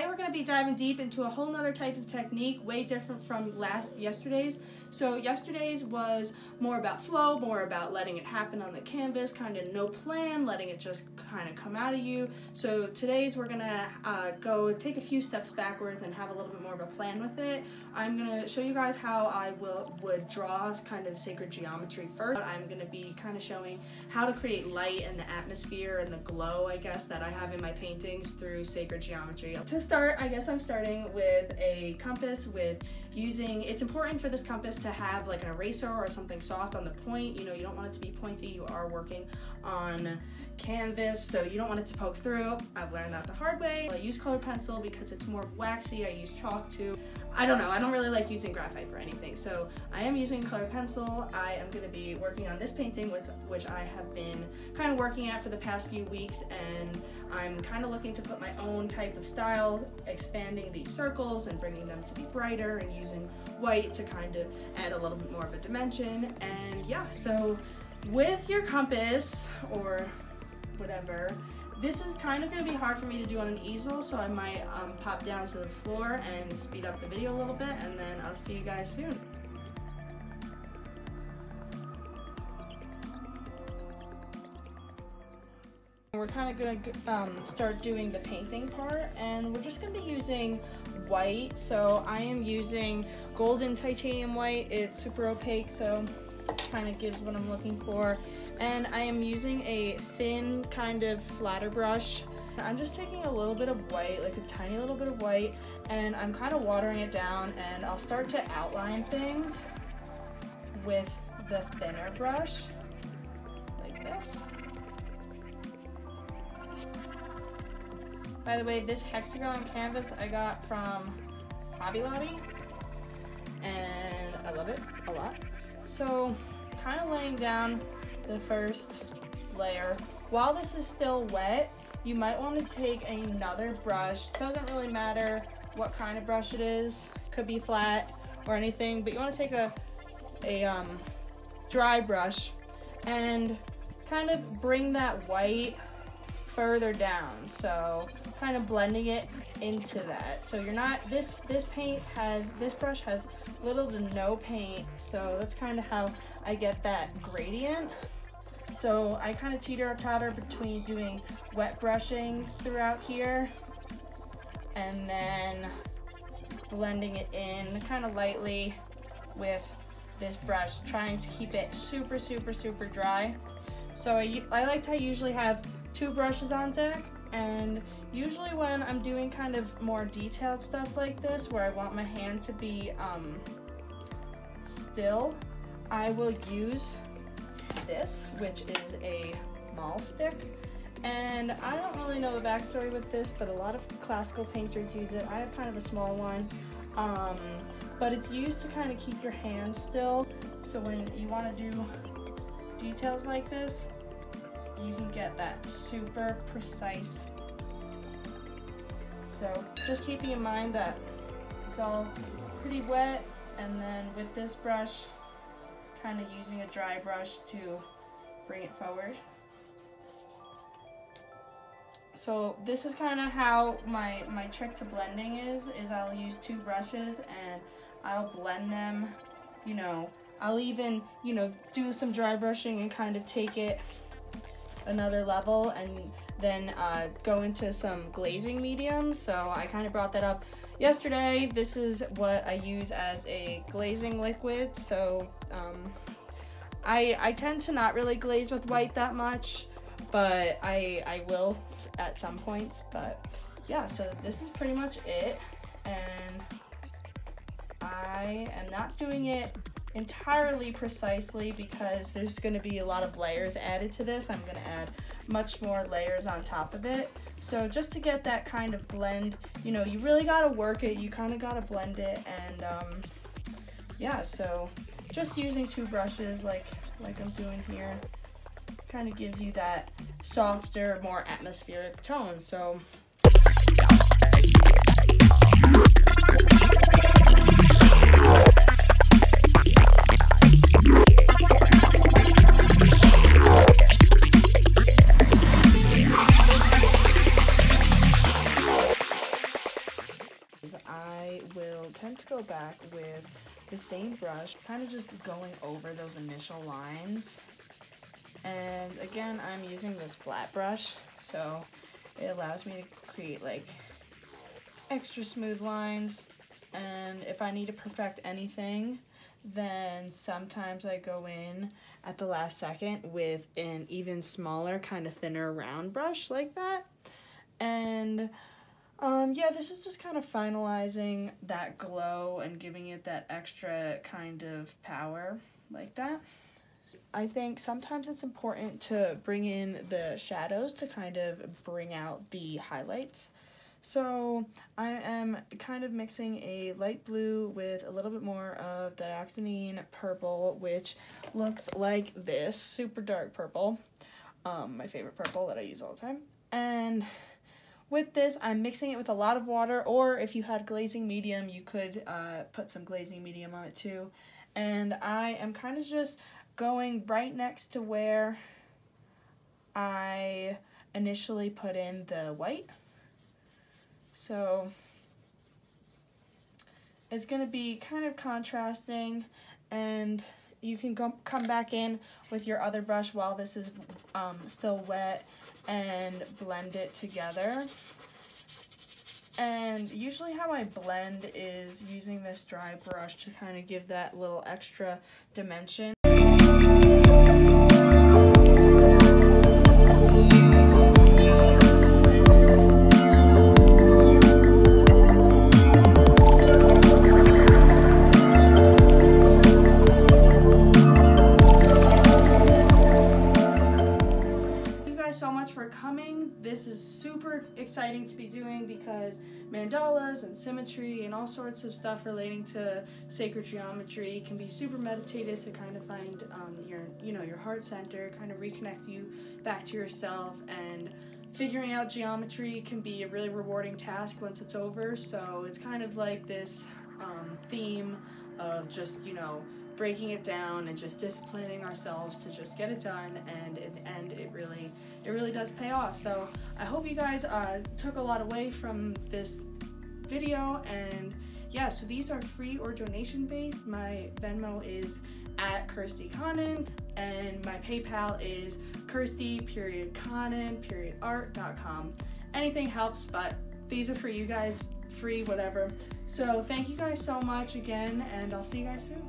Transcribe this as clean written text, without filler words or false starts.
today we're going to be diving deep into a whole nother type of technique, way different from yesterday's. So yesterday's was more about flow, more about letting it happen on the canvas, kind of no plan, letting it just kind of come out of you. So today's we're going to go take a few steps backwards and have a little bit more of a plan with it. I'm going to show you guys how I would draw kind of sacred geometry first. I'm going to be kind of showing how to create light and the atmosphere and the glow, I guess, that I have in my paintings through sacred geometry. To start, I guess I'm starting with a compass it's important for this compass to have like an eraser or something soft on the point. You know, you don't want it to be pointy. You are working on canvas, so you don't want it to poke through. I've learned that the hard way. I use colored pencil because it's more waxy. I use chalk too. I don't know, I don't really like using graphite for anything, so I am using colored pencil. I am going to be working on this painting which I have been kind of working at for the past few weeks, and I'm kind of looking to put my own type of style, expanding these circles and bringing them to be brighter and using white to kind of add a little bit more of a dimension. And yeah, so with your compass or whatever, this is kind of going to be hard for me to do on an easel, so I might pop down to the floor and speed up the video a little bit, and then I'll see you guys soon. We're kind of going to start doing the painting part, and we're just going to be using white. So I am using golden titanium white. It's super opaque, so it kind of gives what I'm looking for. And I am using a thin kind of flatter brush. I'm just taking a little bit of white, like a tiny little bit of white, and I'm kind of watering it down, and I'll start to outline things with the thinner brush, like this. By the way, this hexagon canvas I got from Hobby Lobby, and I love it a lot. So, kind of laying down the first layer. While this is still wet, you might want to take another brush. Doesn't really matter what kind of brush it is. Could be flat or anything, but you want to take a dry brush and kind of bring that white further down. So kind of blending it into that. So you're not, this brush has little to no paint, so that's kind of how I get that gradient. So I kind of teeter-totter between doing wet brushing throughout here and then blending it in kind of lightly with this brush, trying to keep it super, super, super dry. So I like to usually have 2 brushes on deck, and usually when I'm doing kind of more detailed stuff like this, where I want my hand to be still, I will use this, which is a mall stick. And I don't really know the backstory with this, but a lot of classical painters use it. I have kind of a small one, but it's used to kind of keep your hand still. So when you want to do details like this, you can get that super precise. So just keeping in mind that it's all pretty wet, and then with this brush, kind of using a dry brush to bring it forward. So this is kind of how my trick to blending is I'll use 2 brushes and I'll blend them, you know, I'll even, you know, do some dry brushing and kind of take it another level, and then go into some glazing medium. So I kind of brought that up yesterday. This is what I use as a glazing liquid. So I tend to not really glaze with white that much, but I will at some points. But yeah, so this is pretty much it, and I am not doing it entirely precisely because there's going to be a lot of layers added to this. I'm going to add much more layers on top of it. So just to get that kind of blend, you know, you really got to work it. You kind of got to blend it, and yeah, so just using 2 brushes like I'm doing here kind of gives you that softer, more atmospheric tone. So the same brush, kind of just going over those initial lines. And again, I'm using this flat brush, so it allows me to create like extra smooth lines. And if I need to perfect anything, then sometimes I go in at the last second with an even smaller, kind of thinner round brush like that. And yeah, this is just kind of finalizing that glow and giving it that extra kind of power like that. I think sometimes it's important to bring in the shadows to kind of bring out the highlights. So I am kind of mixing a light blue with a little bit more of dioxazine purple, which looks like this, super dark purple, my favorite purple that I use all the time. And with this, I'm mixing it with a lot of water, or if you had glazing medium, you could put some glazing medium on it too. And I am kind of just going right next to where I initially put in the white. So it's going to be kind of contrasting, and you can come back in with your other brush while this is still wet and blend it together. And usually how I blend is using this dry brush to kind of give that little extra dimension. So much for coming. This is super exciting to be doing because mandalas and symmetry and all sorts of stuff relating to sacred geometry can be super meditative to kind of find your heart center, kind of reconnect you back to yourself. And figuring out geometry can be a really rewarding task once it's over. So it's kind of like this theme of just breaking it down and just disciplining ourselves to just get it done, and in the end it really does pay off. So I hope you guys took a lot away from this video. And yeah, so these are free or donation based. My Venmo is at kirstieconnon, and my PayPal is kirstie.connon.art.com. Anything helps, but these are for you guys, free, whatever. So thank you guys so much again, and I'll see you guys soon.